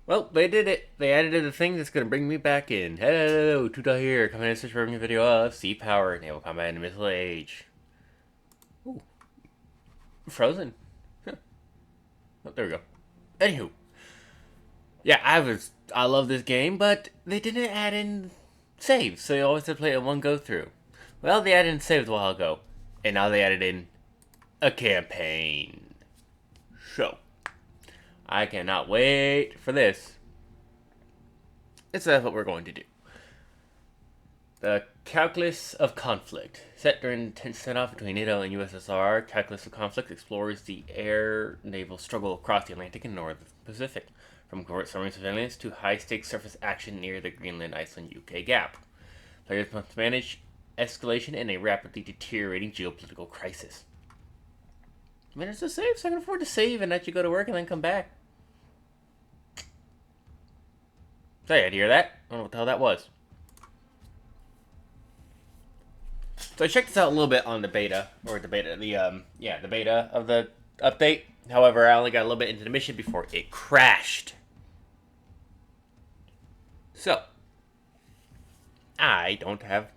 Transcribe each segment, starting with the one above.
Well, they did it. They added a thing that's gonna bring me back in. Hello, Tuta here, coming in search for a video of Sea Power, Naval Combat in the Missile Age. Ooh, Frozen. Huh. Oh, there we go. Anywho, yeah, I love this game, but they didn't add in saves, so you always have to play it in one go through. Well, they added in saves a while ago, and now they added in a campaign. So, I cannot wait for this. And so that's what we're going to do. The Calculus of Conflict. Set during the tense standoff between NATO and USSR, Calculus of Conflict explores the air-naval struggle across the Atlantic and North Pacific, from covert submarine surveillance to high-stakes surface action near the Greenland-Iceland-UK gap. Players must manage escalation in a rapidly deteriorating geopolitical crisis. Manage to save, so I can afford to save and let you go to work and then come back. Sorry, did you hear that? I don't know what the hell that was. So I checked this out a little bit on the beta, or the beta, the beta of the update. However, I only got a little bit into the mission before it crashed. So, I don't have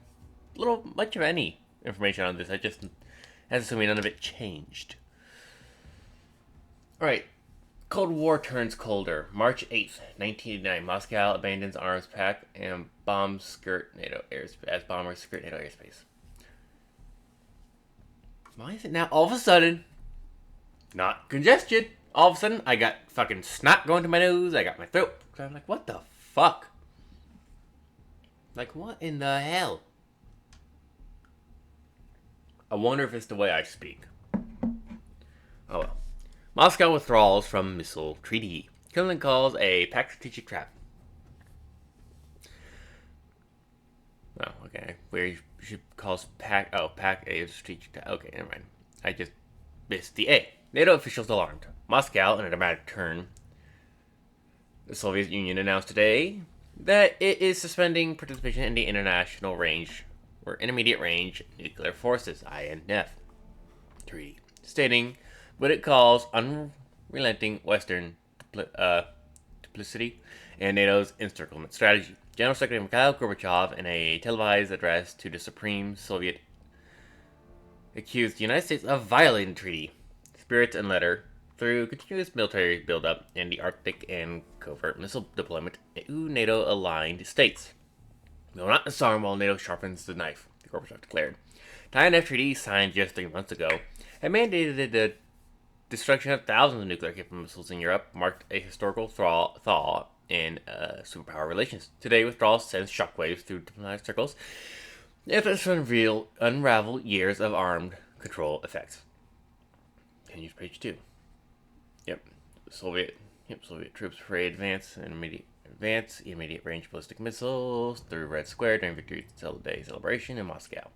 much of any information on this. I just, as assuming none of it changed. Alright, Cold War turns colder. March 8th, 1989. Moscow abandons arms pack and bombers skirt NATO airspace. Why is it now all of a sudden not congestion? All of a sudden, I got fucking snot going to my nose. I got my throat. I'm like, what the fuck? Like, what in the hell? I wonder if it's the way I speak. Oh well. Moscow withdraws from missile treaty. Kremlin calls a pact strategic trap. Oh, okay. Where should calls pact? Oh, pact a strategic trap. Okay, never mind. I just missed the A. NATO officials alarmed. Moscow, in a dramatic turn, the Soviet Union announced today that it is suspending participation in the International Range or Intermediate Range Nuclear Forces (INF) treaty, stating what it calls unrelenting Western duplicity and NATO's encirclement strategy. General Secretary Mikhail Gorbachev, in a televised address to the Supreme Soviet, accused the United States of violating the treaty spirit and letter through continuous military buildup in the Arctic and covert missile deployment to NATO-aligned states. We will not disarm while NATO sharpens the knife, Gorbachev declared. The INF Treaty, signed just 3 months ago, had mandated the destruction of thousands of nuclear-capable missiles in Europe, marked a historical thaw in superpower relations. Today, withdrawal sends shockwaves through diplomatic circles efforts to unravel years of armed control effects. Continues page 2. Yep. Soviet troops parade immediate range ballistic missiles through Red Square during Victory Day celebration in Moscow.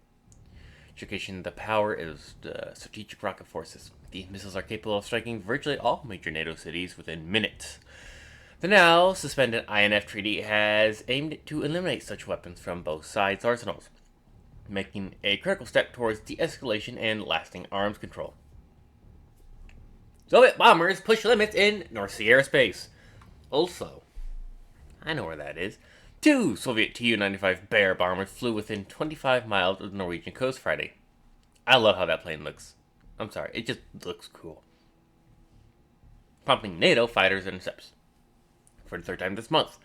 Showcasing the power of the strategic rocket forces. These missiles are capable of striking virtually all major NATO cities within minutes. The now suspended INF Treaty has aimed to eliminate such weapons from both sides' arsenals, making a critical step towards de-escalation and lasting arms control. Soviet bombers push limits in North Sea airspace. Also, I know where that is. 2 Soviet Tu-95 Bear bombers flew within 25 miles of the Norwegian coast Friday. I love how that plane looks. I'm sorry, it just looks cool. Prompting NATO fighters intercepts. For the 3rd time this month,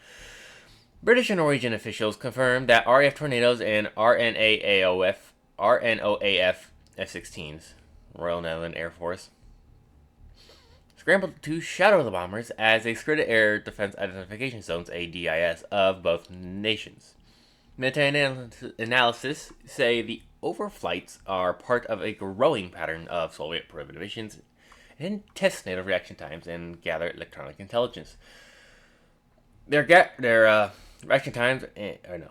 British and Norwegian officials confirmed that RAF Tornadoes and RNOAF F-16s, Royal Netherlands Air Force, scrambled to shadow the bombers as they skirted Air Defense Identification Zones (ADIZ) of both nations. Military analysis say the overflights are part of a growing pattern of Soviet prohibitive missions and test NATO reaction times and gather electronic intelligence. Their reaction times, they're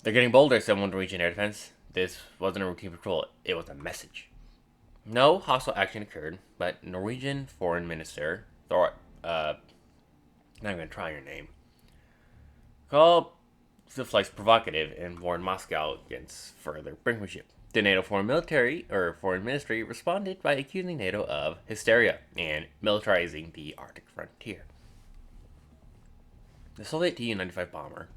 getting bolder, said one Norwegian Air Defense. This wasn't a routine patrol, it was a message. No hostile action occurred, but Norwegian Foreign Minister Thor, not even gonna try your name, called the flights provocative and warned Moscow against further brinkmanship. The NATO Foreign Ministry responded by accusing NATO of hysteria and militarizing the Arctic frontier. The Soviet Tu-95 bomber,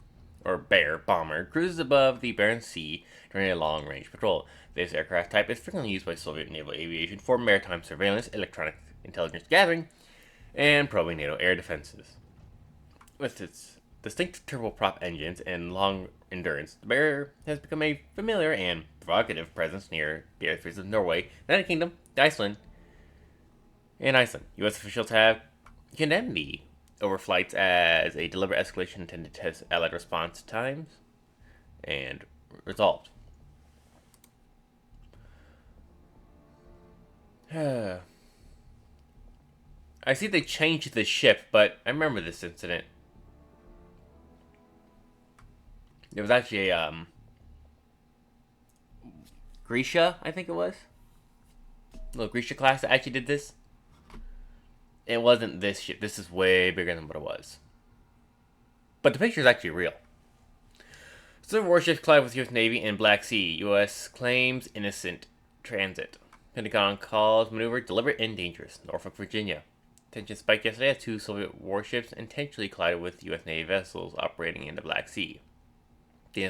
or Bear bomber, cruises above the Barents Sea during a long-range patrol. This aircraft type is frequently used by Soviet naval aviation for maritime surveillance, electronic intelligence gathering, and probing NATO air defenses. With its distinct turboprop engines and long endurance, the Bear has become a familiar and provocative presence near the airspace of Norway, United Kingdom, Iceland, and Iceland. U.S. officials have condemned the overflights as a deliberate escalation intended to test Allied response times and resolved. I see they changed the ship, but I remember this incident. It was actually Grisha, I think it was. The Grisha class that actually did this. It wasn't this ship. This is way bigger than what it was. But the picture is actually real. Civil warships collide with U.S. Navy in Black Sea. U.S. claims innocent transit. Pentagon calls maneuver deliberate and dangerous. Norfolk, Virginia. Tension spiked yesterday as 2 Soviet warships intentionally collided with U.S. Navy vessels operating in the Black Sea. The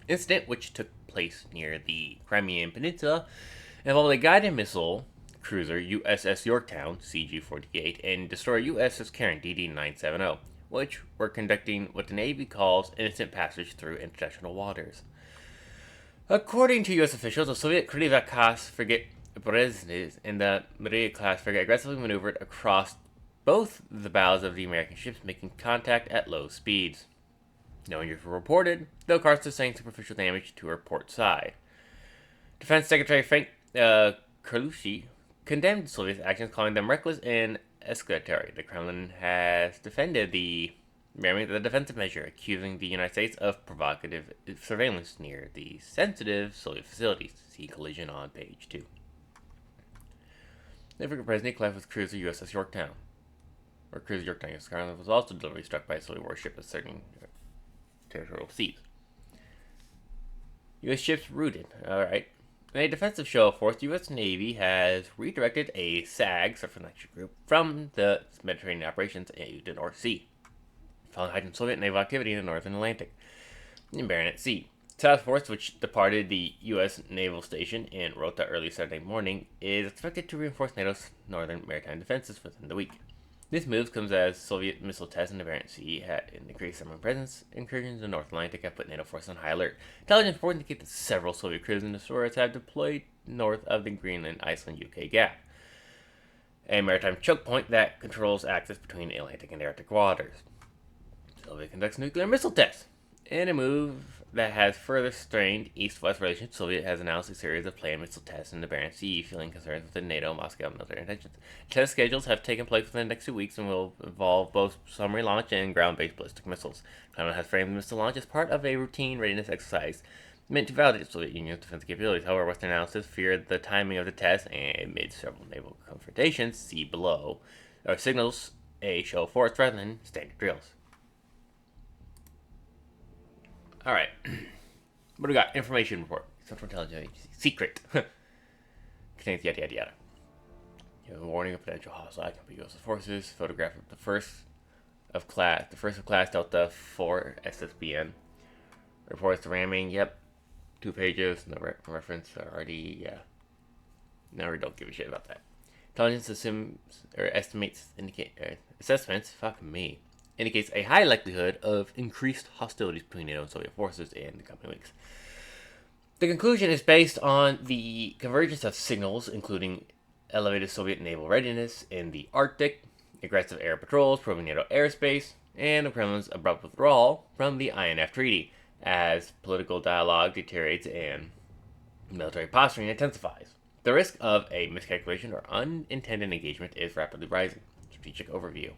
incident, which took place near the Crimean Peninsula, involved a guided missile cruiser USS Yorktown CG-48 and destroyer USS Karen DD-970, which were conducting what the Navy calls innocent passage through international waters. According to U.S. officials, the Soviet Kryvyi-class frigate Brezhnev and the Maria-class frigate aggressively maneuvered across both the bows of the American ships, making contact at low speeds. No injuries were reported, though Karst is saying superficial damage to her port side. Defense Secretary Frank Carlucci condemned Soviet actions, calling them reckless and escalatory. The Kremlin has defended the defensive measure, accusing the United States of provocative surveillance near the sensitive Soviet facilities. See collision on page 2. The frigate Brezhnev collided with cruiser USS Yorktown. Or cruiser Yorktown, U.S. Carolina was also deliberately struck by a Soviet warship at certain territorial seas. U.S. ships routed. Alright. In a defensive show of force, the U.S. Navy has redirected a SAG, Surface Action Group, from the Mediterranean operations into the North Sea, following heightened Soviet naval activity in the Northern Atlantic and Barents Sea. Task Force, which departed the U.S. Naval Station in Rota early Saturday morning, is expected to reinforce NATO's northern maritime defenses within the week. This move comes as Soviet missile tests in the Barents Sea had increased submarine presence. Incursions in the North Atlantic have put NATO forces on high alert. Intelligence reports indicate that several Soviet cruisers and destroyers have deployed north of the Greenland, Iceland, UK gap, a maritime choke point that controls access between Atlantic and Arctic waters. Soviet conducts nuclear missile tests. In a move that has further strained East-West relations, Soviet has announced a series of planned missile tests in the Barents Sea, fueling concerns within NATO and Moscow military intentions. Test schedules have taken place within the next 2 weeks and will involve both submarine launch and ground-based ballistic missiles. Kremlin has framed the missile launch as part of a routine readiness exercise meant to validate the Soviet Union's defensive capabilities. However, Western analysts feared the timing of the test, and amid several naval confrontations, see below, signals a show of force rather than standard drills. Alright. What do we got? Information report. Central Intelligence Agency. Secret. Contains yada yada yada. You have a warning of potential hostile action by U.S. forces. Photograph of the first of class Delta 4 SSBN. Reports the ramming. Yep. 2 pages. No reference. Already. Yeah. No, we don't give a shit about that. Intelligence assumes or estimates assessments. Fuck me. Indicates a high likelihood of increased hostilities between NATO and Soviet forces in the coming weeks. The conclusion is based on the convergence of signals, including elevated Soviet naval readiness in the Arctic, aggressive air patrols probing NATO airspace, and the Kremlin's abrupt withdrawal from the INF Treaty, as political dialogue deteriorates and military posturing intensifies. The risk of a miscalculation or unintended engagement is rapidly rising. Strategic overview.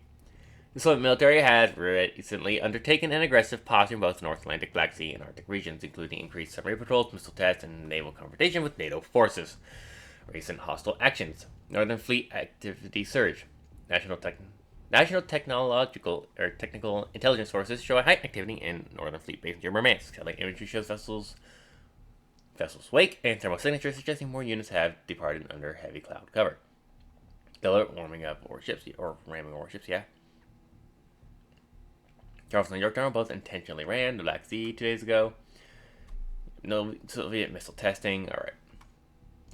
The Soviet military has recently undertaken an aggressive posture in both the North Atlantic, Black Sea, and Arctic regions, including increased submarine patrols, missile tests, and naval confrontation with NATO forces. Recent hostile actions. Northern Fleet activity surge. National technological or technical intelligence sources show a heightened activity in Northern Fleet base near Murmansk. Satellite imagery shows vessels wake and thermal signatures suggesting more units have departed under heavy cloud cover. Deliberate warming up warships or ramming warships, yeah. Charleston and Yorktown both intentionally ran the Black Sea 2 days ago. No Soviet missile testing. Alright.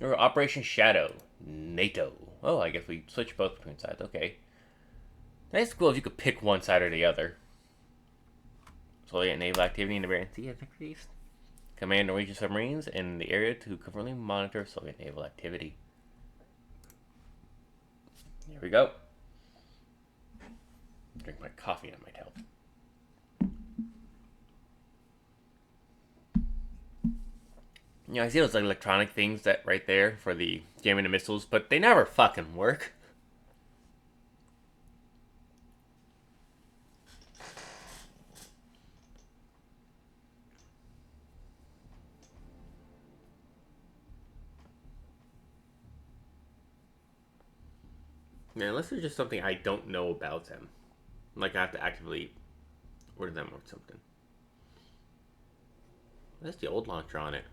Or Operation Shadow. NATO. Oh, I guess we switch both between sides. Okay. Nice cool if you could pick one side or the other. Soviet naval activity in the Barents Sea has increased. Command Norwegian submarines in the area to covertly monitor Soviet naval activity. Here we go. Drink my coffee, that might help. You know, I see those like electronic things that right there for the jamming the missiles, but they never fucking work. Man, unless there's just something I don't know about them. Like I have to actively order them or something. That's the old launcher on it.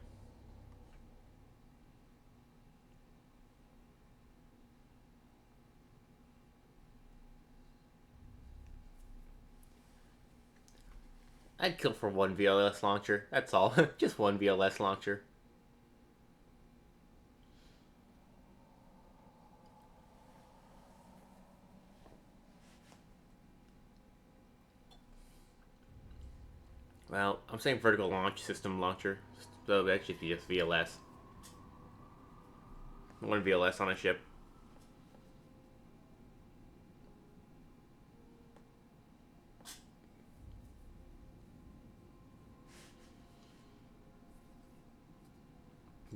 I'd kill for one VLS launcher. That's all. Just one VLS launcher. Well, I'm saying vertical launch system launcher. So that should be just VLS. One VLS on a ship.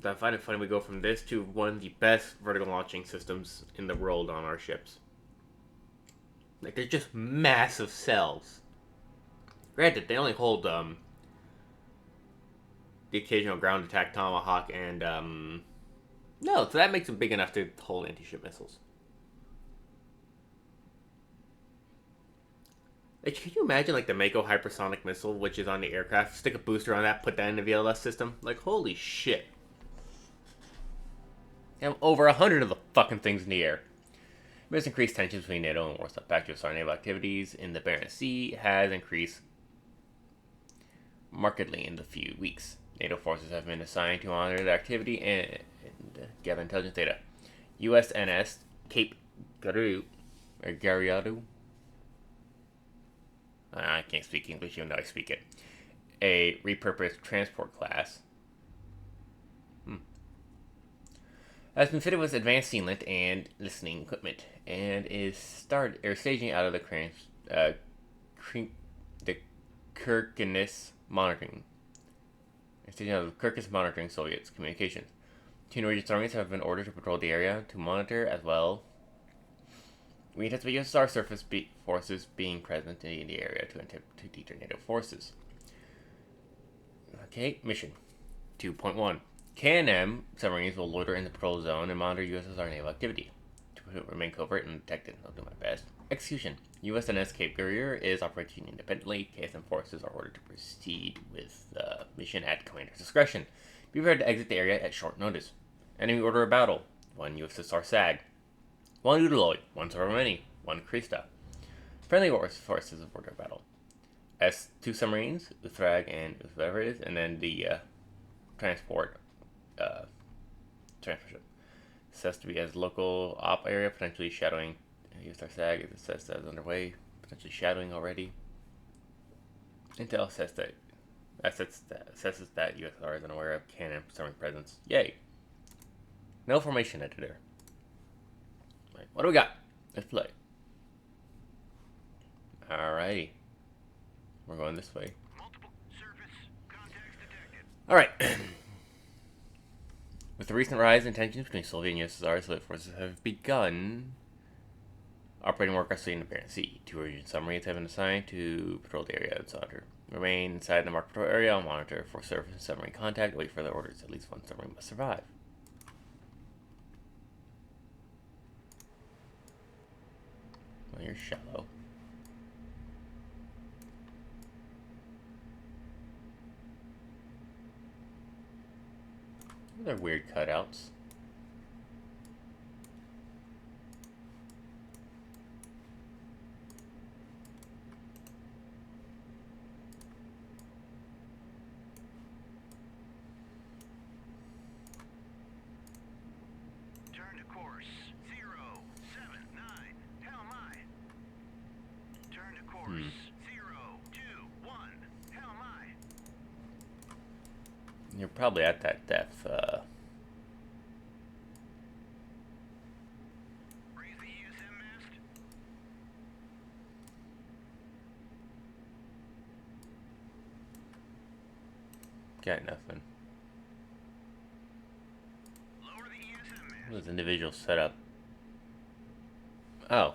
I find it funny we go from this to one of the best vertical launching systems in the world on our ships. Like, they're just massive cells. Granted, they only hold, the occasional ground attack Tomahawk and, no, so that makes them big enough to hold anti-ship missiles. Like, can you imagine, like, the Mako hypersonic missile, which is on the aircraft, stick a booster on that, put that in the VLS system? Like, holy shit. You have over 100 of the fucking things in the air. Amidst increased tensions between NATO and Warsaw Pact, USSR naval activities in the Barents Sea has increased markedly in the few weeks. NATO forces have been assigned to monitor the activity and gather intelligence data. USNS Cape Garu, or Gariadu. I can't speak English even though I speak it. A repurposed transport class. Has been fitted with advanced sealant and listening equipment, and is staging out of the Kirkenes monitoring. Staging out of the Kirkenes monitoring Soviet's communications. 2 Norwegian submarines have been ordered to patrol the area to monitor as well. We anticipate USSR surface forces being present in the area to deter NATO forces. Okay, mission 2.1. K&M submarines will loiter in the patrol zone and monitor USSR naval activity. To remain covert and detected, I'll do my best. Execution. USNS Cape Courier is operating independently. KSM forces are ordered to proceed with the mission at commander's discretion. Be prepared to exit the area at short notice. Enemy order of battle. 1 USSR SAG. 1 Udaloy. 1 Soromeni. 1 Krista. Friendly forces of order of battle. S2 submarines, Uthrag and whatever it is, and then the transport ship. Assessed to be as local op area, potentially shadowing USSR SAG is assessed as underway, potentially shadowing already. Intel assesses that USSR is unaware of K&M submarine presence. Yay! No formation editor. Right, what do we got? Let's play. Alrighty. We're going this way. Alright. With the recent rise in tensions between Soviet and USSR, Soviet forces have begun operating more aggressively in the Barents Sea. 2 Norwegian submarines have been assigned to patrol the area outside. Remain inside the marked patrol area, monitor for surface and submarine contact, wait for the orders. At least 1 submarine must survive. Well, you're shallow. They're weird cutouts. course. 079. Hell my. Turn to course. 021. Hell my. You're probably at that depth. Raise the ESM mast. Got nothing. Lower the ESM mast. What was individual setup? Oh.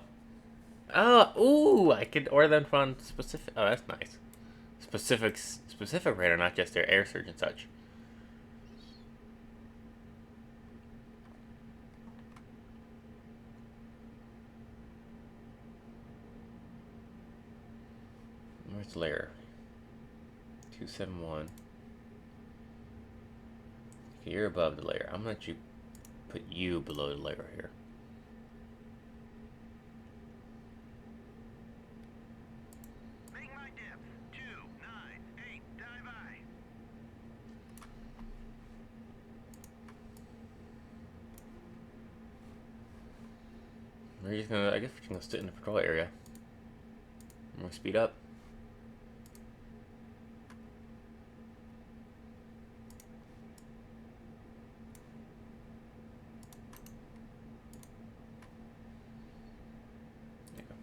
Oh, ooh, I could order them from specific. Oh, that's nice. Specific radar, not just their air surge and such. Where's the layer? 271. Okay, you're above the layer. I'm gonna let you put you below the layer here. Make my depth. 298. Dive I. We're just gonna, I guess we're just gonna sit in the patrol area. I'm gonna speed up.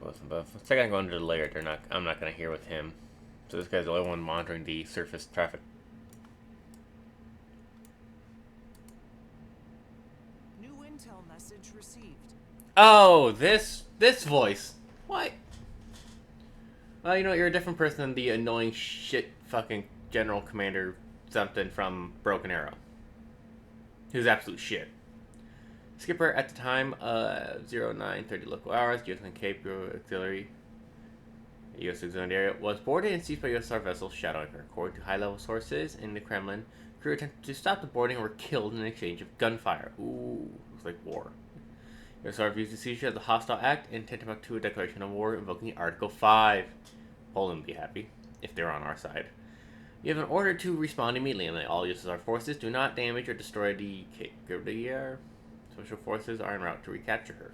Both above. Let's say I go under the layer. I'm not gonna hear with him. So this guy's the only one monitoring the surface traffic. New intel message received. Oh, this voice. What? Well, you know, you're a different person than the annoying shit fucking General Commander something from Broken Arrow. Who's absolute shit. Skipper at the time, 0930 local hours, US and Cape Auxiliary, US auxiliary area, was boarded and seized by USSR vessel Shadow Anchor. According to high-level sources in the Kremlin, crew attempted to stop the boarding and were killed in an exchange of gunfire. Ooh, looks like war. USSR views the seizure as a hostile act and tantamount to a declaration of war invoking Article 5. Poland would be happy if they're on our side. You have an order to respond immediately. All USSR forces do not damage or destroy the Special forces are en route to recapture her.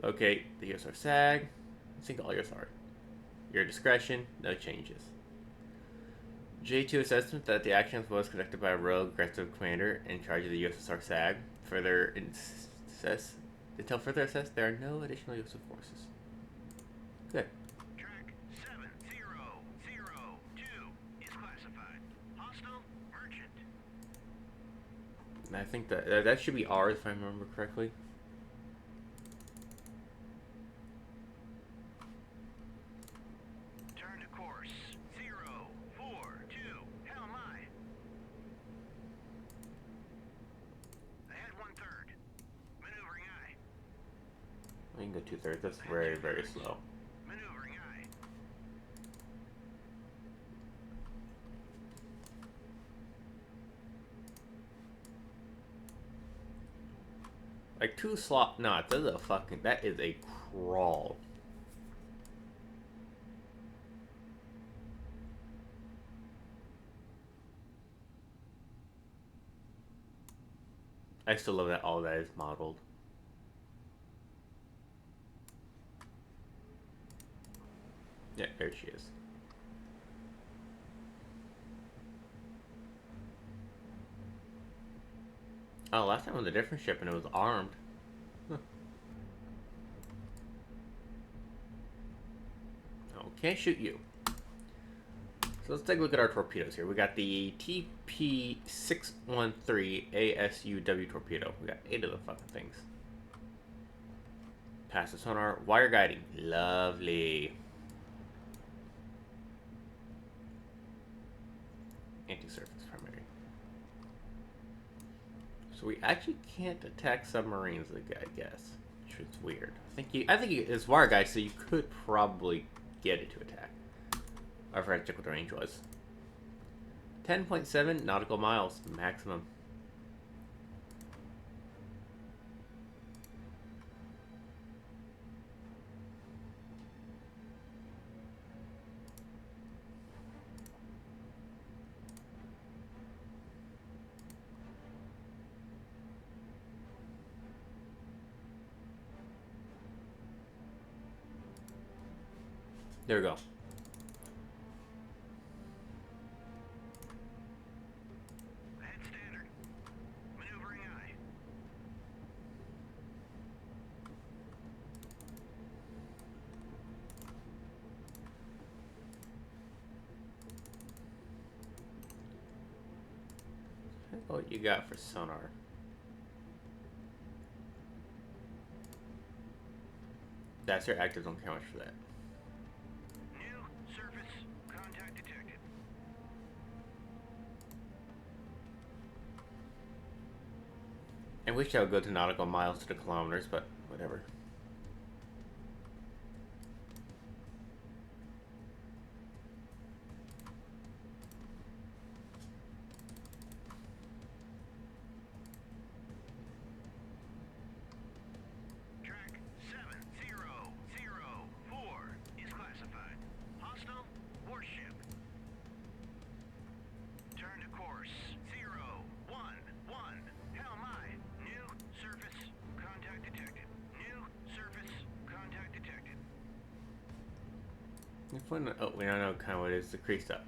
Locate the USSR SAG. Sink all USSR. Your discretion, no changes. J2 assessment that the action was conducted by a rogue aggressive commander in charge of the USSR SAG. Until further assessed, there are no additional USSR forces. Good. Track 7002 is classified. Hostile merchant. I think that should be ours if I remember correctly. Turn to course. 042. Hell my. Ahead 1/3. Maneuvering I. We can go 2/3. That's very, very slow. Maneuvering I. Like 2 slot. No, that is a fucking. That is a crawl. I still love that all that is modeled. Yeah, there she is. Oh, last time was a different ship and it was armed. Huh. Oh, can't shoot you. So let's take a look at our torpedoes here. We got the TP613 ASUW torpedo. We got 8 of the fucking things. Passive sonar, wire guiding. Lovely. Anti-surface primary. So we actually can't attack submarines, I guess, which is weird. I think it's wire guide, so you could probably get it to attack. I forgot to check what the range was. 10.7 nautical miles maximum. There we go. Ahead standard. Maneuvering eye. What you got for sonar? That's your active. Don't care much for that. New surface contact detected. I wish I would go to nautical miles to the kilometers, but whatever. Track 7004 is classified. Hostile warship. Turn to course 011. Helmi. New surface contact detected. New surface contact detected. Oh, we don't know kind of what it is to crease up.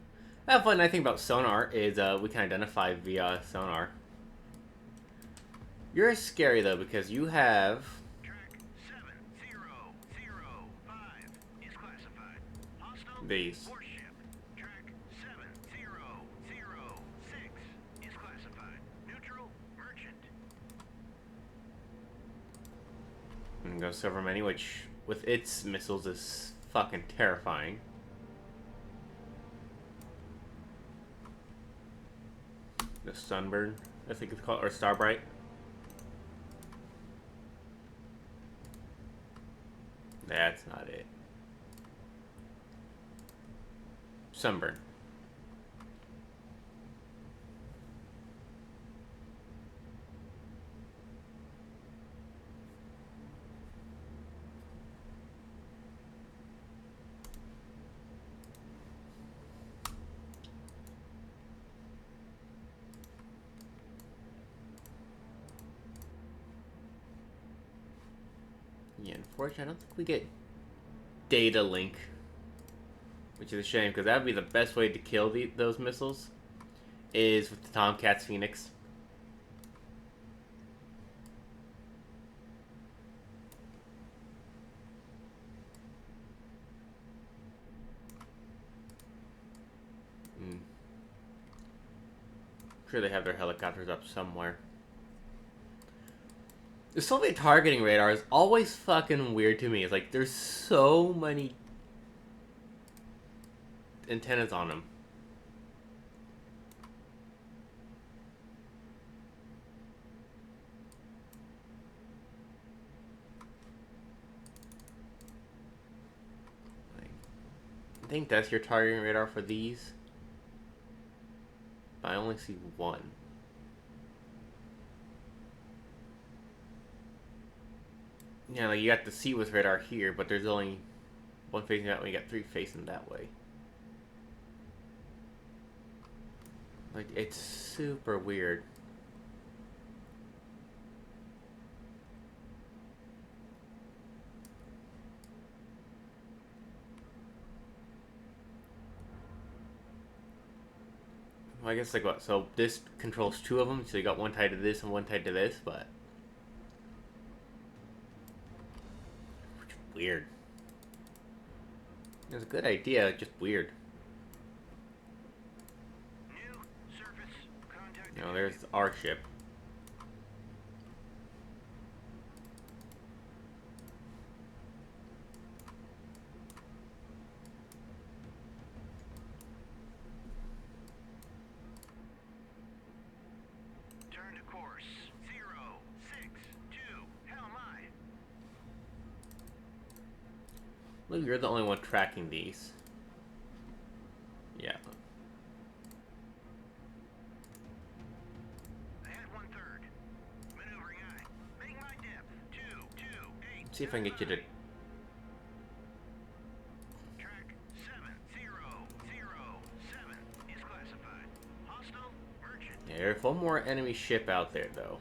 That fun nice thing about sonar is we can identify via sonar. You're scary though because you have Track 7005 is classified. Hostile these. warship. Track 7006 is classified. Neutral merchant. And go Silver Many, which with its missiles is fucking terrifying. The Sunburn, I think it's called, or Starbright. That's not it. Sunburn. Yeah, unfortunately, I don't think we get data link, which is a shame because that would be the best way to kill those missiles. Is with the Tomcats Phoenix. I'm sure they have their helicopters up somewhere. The Soviet targeting radar is always fucking weird to me. It's like there's so many antennas on them. I think that's your targeting radar for these. But I only see one. Yeah, like you got the Seawith radar here, but there's only one facing that way. You got three facing that way. Like, it's super weird. Well, I guess like what? So this controls two of them. So you got one tied to this and one tied to this, but weird. It's a good idea, just weird. New surface contact. You know, there's our ship. Turn to course 062. Helmi. Look, you're the only one tracking these. Yeah. Ahead 1/3. Maneuvering eye. Make my depth 228. See if I can get you to. Track 7007 is classified. Hostile merchant. Yeah, there's one more enemy ship out there, though.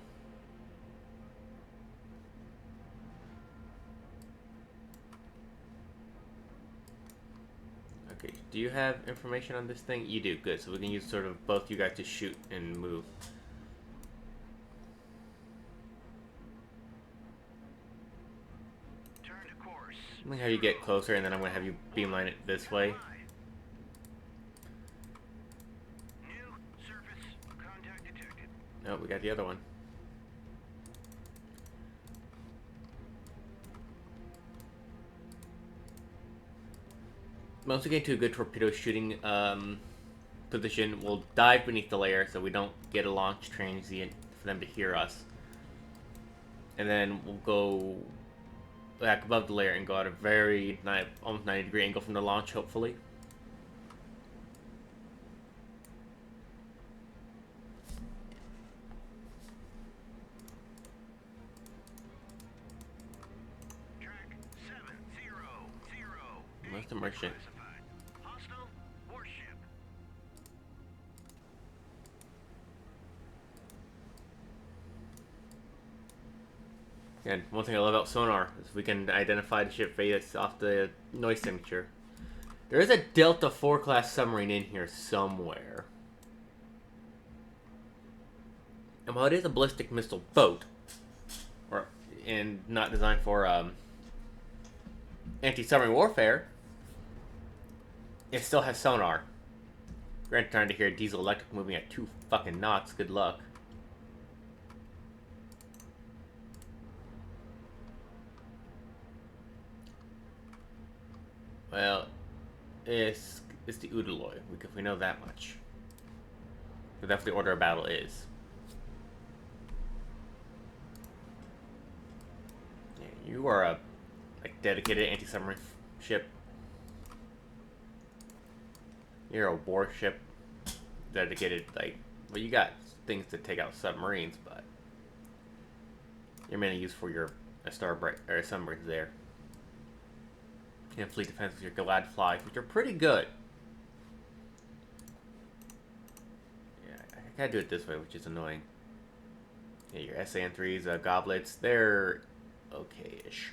Okay, do you have information on this thing? You do, good. So we can use sort of both you guys to shoot and move. Turn to course. I'm gonna have you get closer, and then I'm gonna have you beamline it this way. New surface contact detected. Oh, we got the other one. Once we get to a good torpedo shooting position, we'll dive beneath the layer so we don't get a launch transient for them to hear us. And then we'll go back above the layer and go at a very almost 90-degree angle from the launch, hopefully. Track 700. Where's the merchant? Classified. Hostile warship. And one thing I love about sonar is we can identify the ship based off the noise signature. There is a Delta IV class submarine in here somewhere. And while it is a ballistic missile boat, and not designed for anti-submarine warfare, it still has sonar. Granted, trying to hear a diesel electric moving at 2 fucking knots. Good luck. Well, it's the Udaloy. We know that much. But that's what the order of battle is. Yeah, you are a dedicated anti-submarine ship. You're a warship dedicated, well, you got things to take out submarines, but you're mainly used for your submarines there. And fleet defense with your Glad flies, which are pretty good. Yeah, I gotta do it this way, which is annoying. Yeah, your SAN-3s, goblets, they're okay-ish.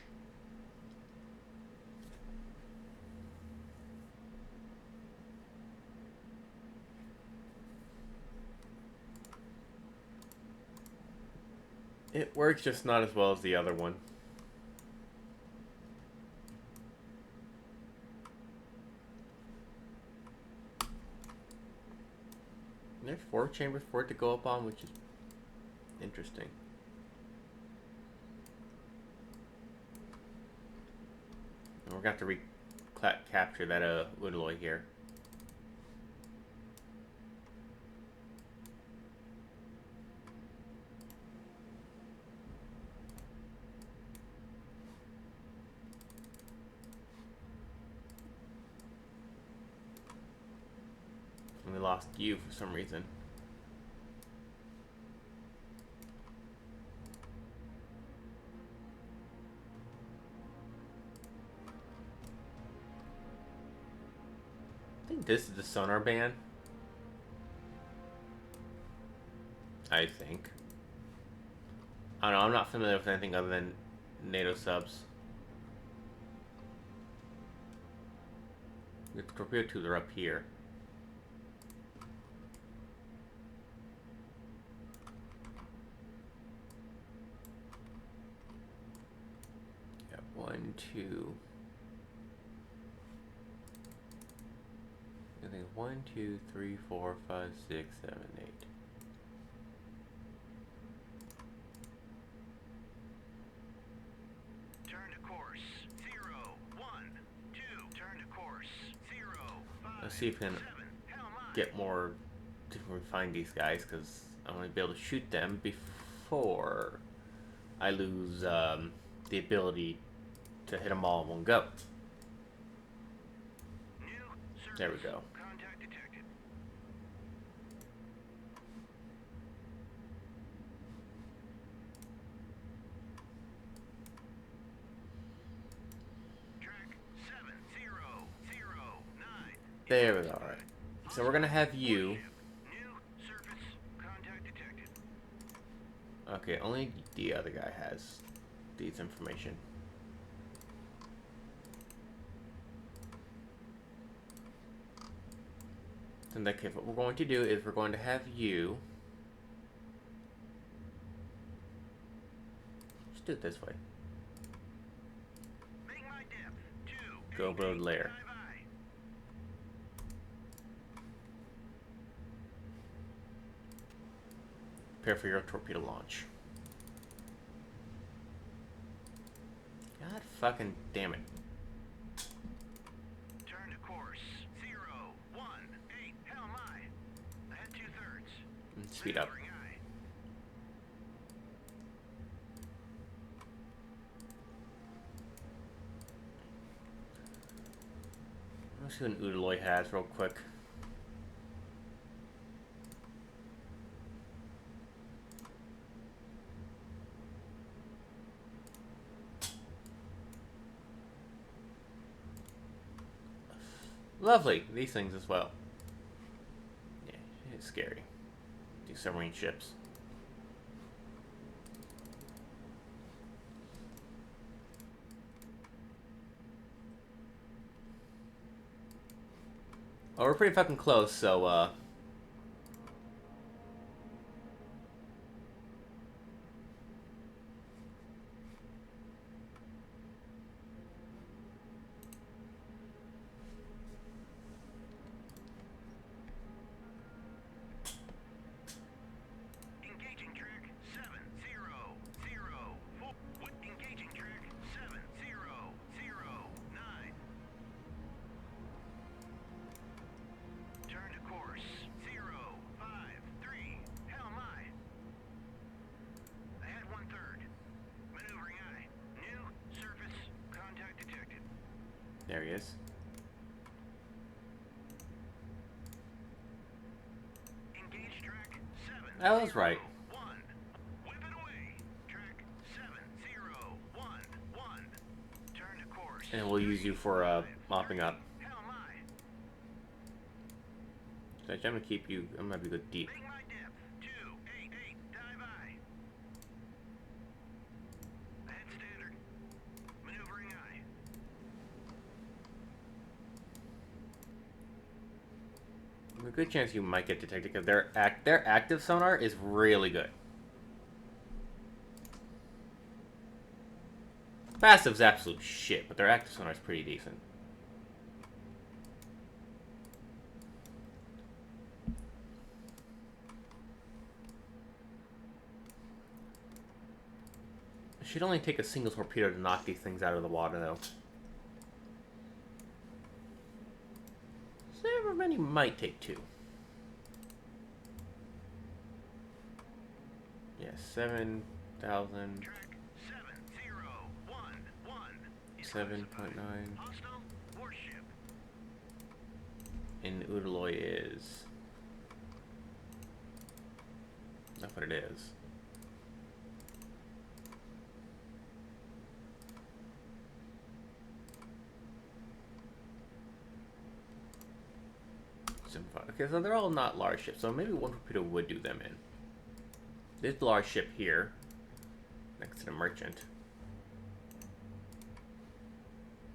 It works, just not as well as the other one. There's 4 chambers for it to go up on, which is interesting. And we're going to have to capture that Udaloy here. And we lost you for some reason. I think this is the sonar band. I think. I don't know, I'm not familiar with anything other than NATO subs. The torpedo tubes are up here. Yeah, 1, 2. I think 1, 2, 3, 4, 5, 6, 7, 8. Turn to course 0, 1, 2. Turn to course 0, 5. Let's see if we can get more to find these guys, because I want to be able to shoot them before I lose the ability to hit them all in one go. There we go. Contact detected. Track 7009. There we go. All right. So we're gonna have you. New surface contact detected. Okay, only the other guy has these information. In that case, what we're going to do is we're going to have you... Just do it this way. Make my depth 2. Go build lair. Dive eye. Prepare for your torpedo launch. God fucking damn it. Turn to course 0, 1, 8. Hell my. Ahead 2/3. Speed up. Maneuvering eye. Let's see what an Udaloy has real quick. Lovely. These things as well. Yeah, it's scary. These submarine ships. Oh, we're pretty fucking close, so, Engaging track 7, 0, 0. Engaging track 7, 0, 0, 9. Turn to course 0, 5, 3. Hell my. Ahead 1/3. Maneuvering eye. New surface contact detected. there he is. Engage track 7. That was right. 1. Whip it away. Track 7, 0, 1, 1. Turn to course. And we'll use you for, mopping up. Hell my. So I'm gonna keep you, I'm gonna be good deep. Make my depth 2, 8, 8. Dive eye. Ahead standard. Maneuvering eye. There's a good chance you might get detected because their active sonar is really good. Passive's absolute shit, but their active sonar is pretty decent. It should only take a single torpedo to knock these things out of the water, though. However many might take 2. Yeah, 7,000. Track 7, 0, 1, 1. 7.9. Hostile warship. And Udaloy is... That's what it is. Okay, so they're all not large ships, so maybe one torpedo would do them in. This large ship here, next to the Merchant,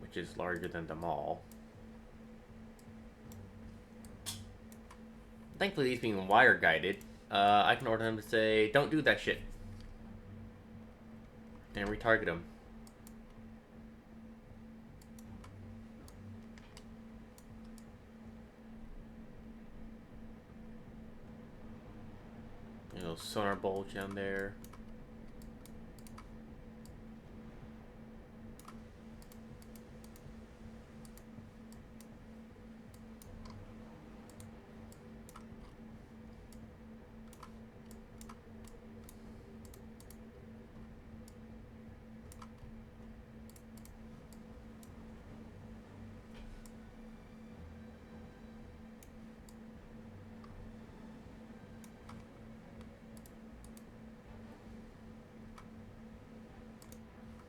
which is larger than them all. Thankfully, these being wire guided, I can order them to say, don't do that shit. And retarget them. You know, sonar bulge down there.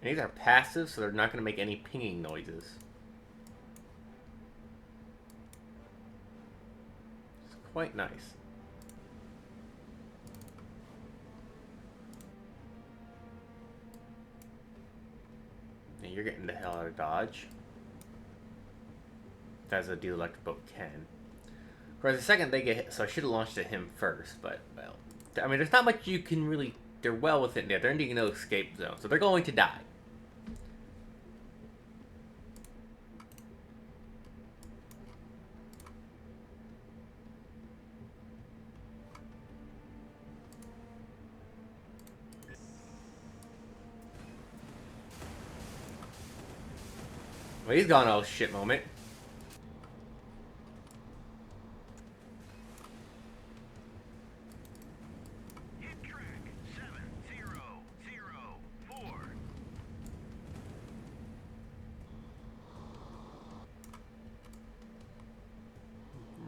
And these are passive, so they're not going to make any pinging noises. It's quite nice. And you're getting the hell out of Dodge. As a Deal Electric Boat can. For the second they get hit, so I should have launched at him first, but, well. I mean, there's not much you can really... They're well within there. They're in no escape zone, so they're going to die. Well, he's gone all shit moment. Hit track 7004.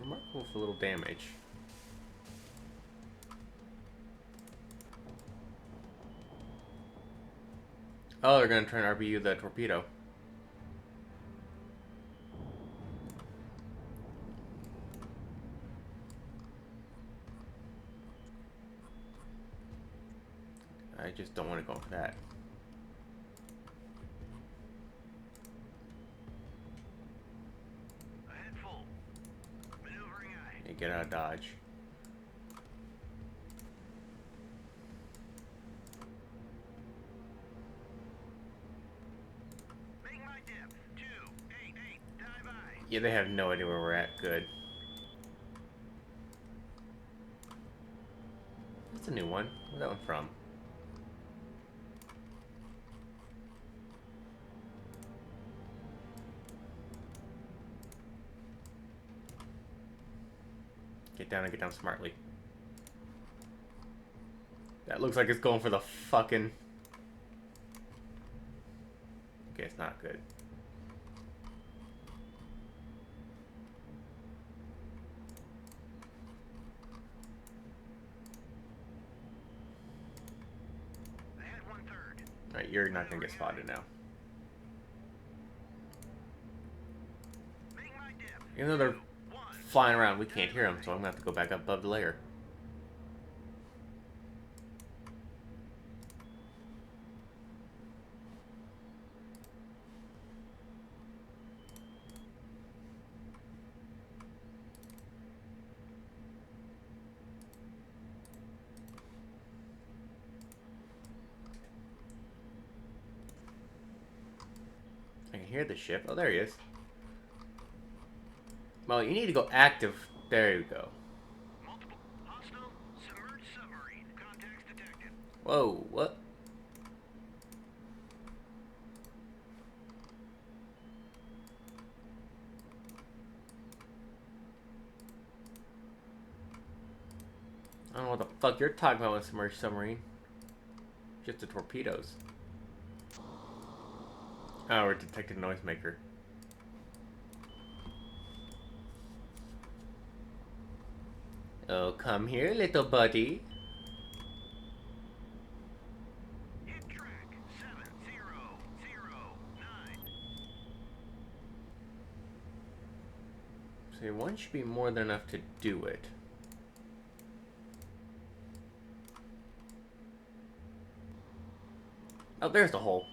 Remarkable for a little damage. Oh, they're gonna try and RBU the torpedo. I just don't want to go for that. Ahead full. Maneuvering eye. Yeah, get out of dodge. Make my depth 288. Dive eye. Yeah, they have no idea where we're at. Good. That's a new one. Where's that one from? Get down and get down smartly. That looks like it's going for the fucking... Okay, it's not good. Ahead 1/3. Alright, you're not gonna get spotted now. Make my depth Even though they're 1. flying around, we can't hear them, so I'm gonna have to go back up above the layer. I can hear the ship. Oh, there he is. Well, you need to go active. There you go. Multiple. Hostile. Submerged submarine. Contacts detected. Whoa, what? I don't know what the fuck you're talking about with submerged submarine. Just the torpedoes. Oh, we're detected noisemaker. Oh, come here, little buddy. Hit track 7009. So one should be more than enough to do it. Oh, there's the hole.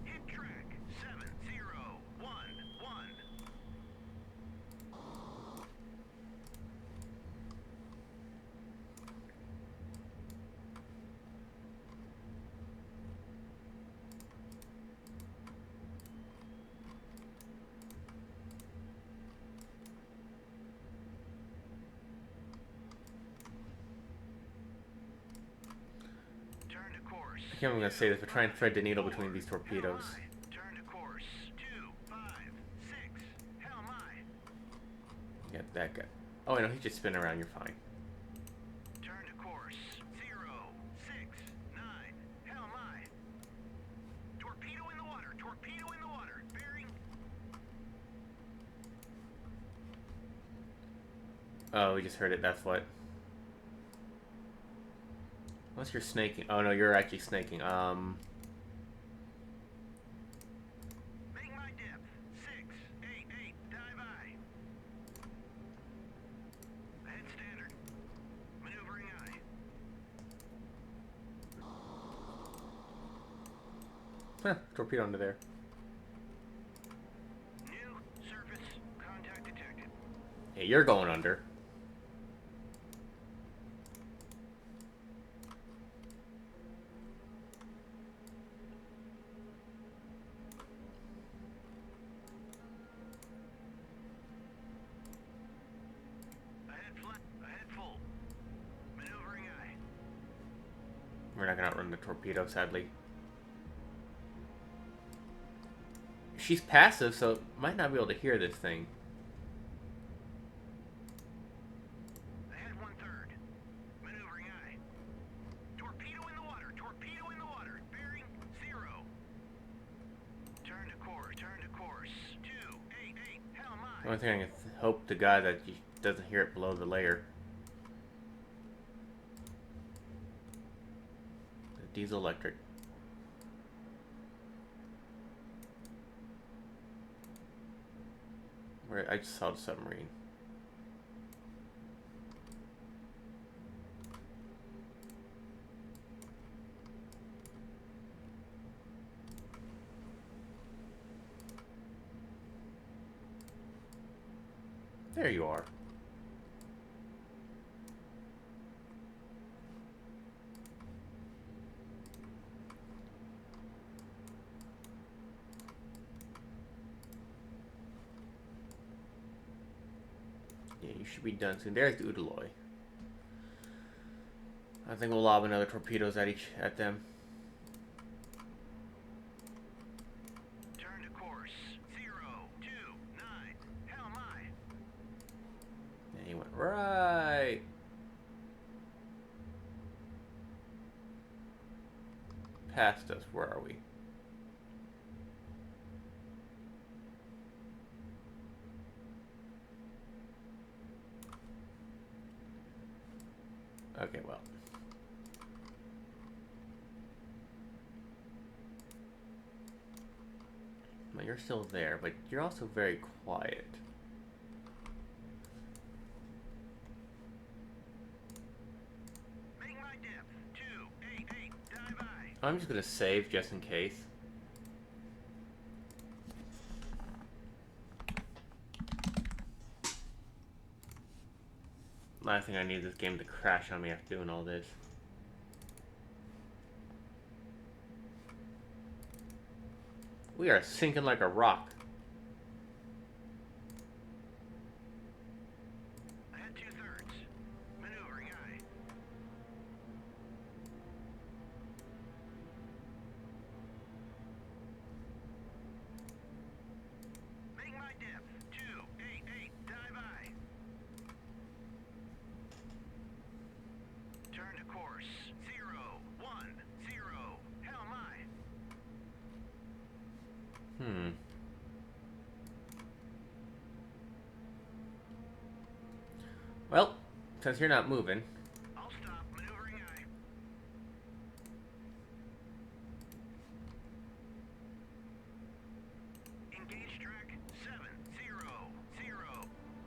Hit track 7011. Turn to course. I can't even gonna say this, but try and thread the needle between these torpedoes. Turn to course 256. Hell my. Get that guy. Oh, I know, he's just spinning around, you're fine. Turn to course 069. Hell my. Torpedo in the water. Torpedo in the water. Bearing. Oh, we just heard it, that's what. Unless you're snaking. Oh no, you're actually snaking. Make my depth 688. Dive eye. Ahead standard. Maneuvering eye. Huh, torpedo under there. New surface contact detected. Hey, you're going under. Ahead flat. Ahead full. Maneuvering eye. We're not gonna outrun the torpedo, sadly. She's passive, so might not be able to hear this thing. Ahead 1/3. Maneuvering eye. Torpedo in the water. Torpedo in the water. Bearing 0. Turn to course. Turn to course. 288. Hell The my. only thing I can hope to God that he doesn't hear it below the layer. The diesel electric. Where I just saw the submarine. There you are. Yeah, you should be done soon. There's the Udaloy. I think we'll lob another torpedoes at them. Turn to course. 029. Hell my. And he went right past us. Where are we? Okay, well. Well, you're still there, but you're also very quiet. Make my depth. 288. Dive eye. I'm just gonna save just in case. Last thing I need is this game to crash on me after doing all this. We are sinking like a rock. Ahead 2/3. Maneuvering eye. Make my depth. 288. Dive eye. Turn to course. 010. Hell my. Well, since you're not moving, I'll stop. Maneuvering eye. Engage track 700.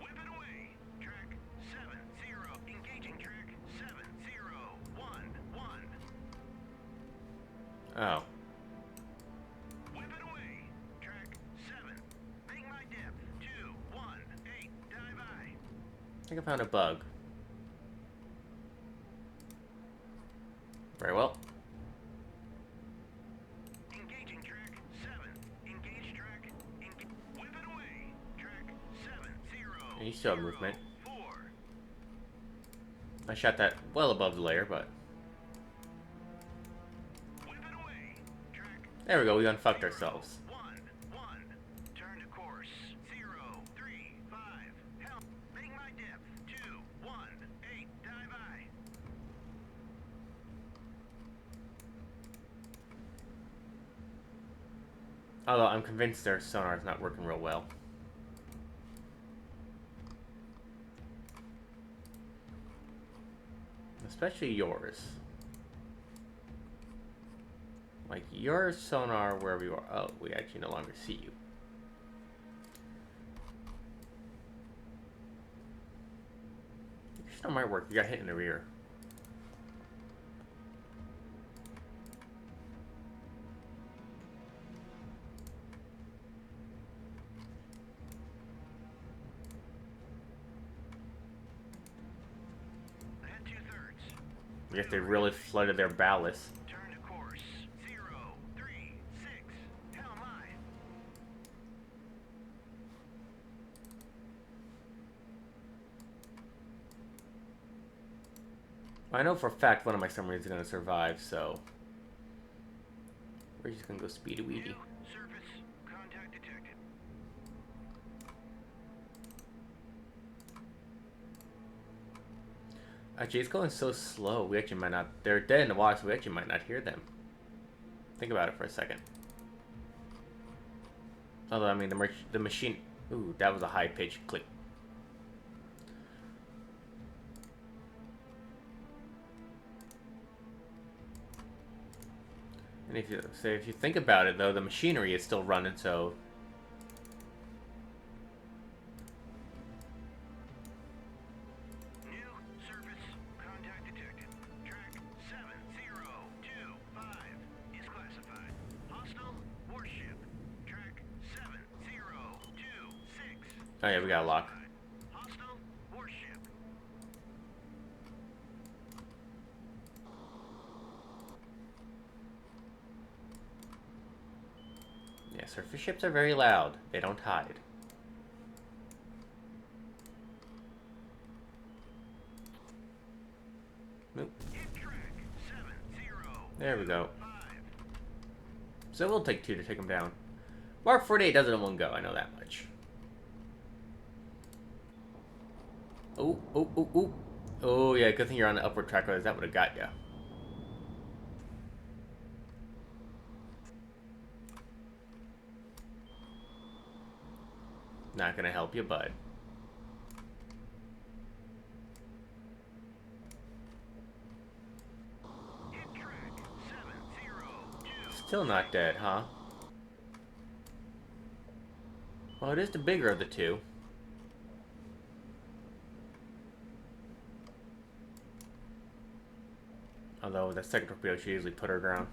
Whip it away. Track 70. Engaging track 7011. oh, Whip it away. Track 7. Make my depth. 218. Dive eye. I think I found a bug. Very well. Engaging track 7. Engage track. Whip it away. Track 70. And you still have movement. 4. I shot that well above the layer, but Whip it away. Track there we go. We unfucked ourselves. 1. Turn to course. 035. Hell. Make my depth. 218. Dive eye. Although I'm convinced their sonar is not working real well. Especially yours. Like your sonar wherever you are. Oh, we actually no longer see you. Your sonar might work. You got hit in the rear. I guess they really flooded their ballast. Turn to course. 036. Hell mine. I know for a fact one of my submarines is going to survive, so we're just going to go speedy weedy. New surface contact detected. Actually, it's going so slow, we actually might not... They're dead in the water, so we actually might not hear them. Think about it for a second. Although, I mean, the machine... Ooh, that was a high-pitched click. And if you think about it, though, the machinery is still running, so... New surface contact detected. Track 7025 is classified. Hostile warship. Track 7026. Oh yeah, we got a lock. Hostile warship. Yeah, surface ships are very loud. They don't hide. Nope. Hit track 7025. There we go. So we'll take 2 to take them down. Mark 48 doesn't in one go, I know that much. Oh, oh, oh, oh. Oh, yeah, good thing you're on the upward track, otherwise that would have got you. Not gonna help you, bud. Hit track 702. Still not dead, huh? Well, it is the bigger of the two. Although the second torpedo should usually put her down.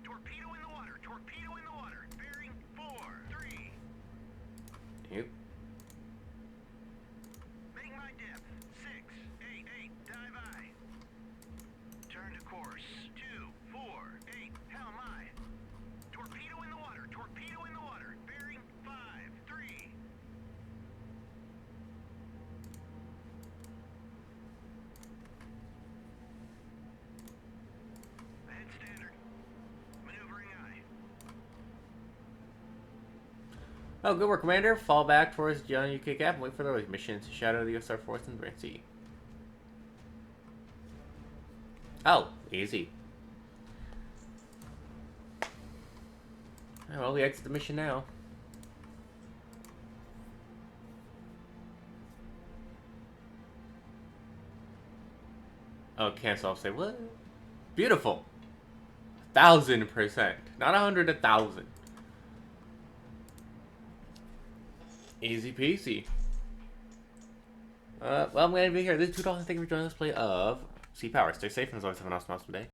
Torpedo in the water. Torpedo in the water. Bearing 43. Yep. Make my depth 688. Dive eye. Turn to course 248. Hell my. Torpedo in the water. Torpedo in the water. Bearing 53. Ahead standard. Maneuvering eye. Oh, good work, Commander. Fall back towards John UK Cap and wait for the missions to shadow the USR Force in the Red Sea. Oh, easy. Oh, well, we exit the mission now. Oh, cancel. I'll say, what? Beautiful. 1,000%. Not 100, 1,000. Easy peasy. Well, I'm glad to be here. This is $2. Thank you for joining us play of Sea Power. Stay safe and as always have an awesome day.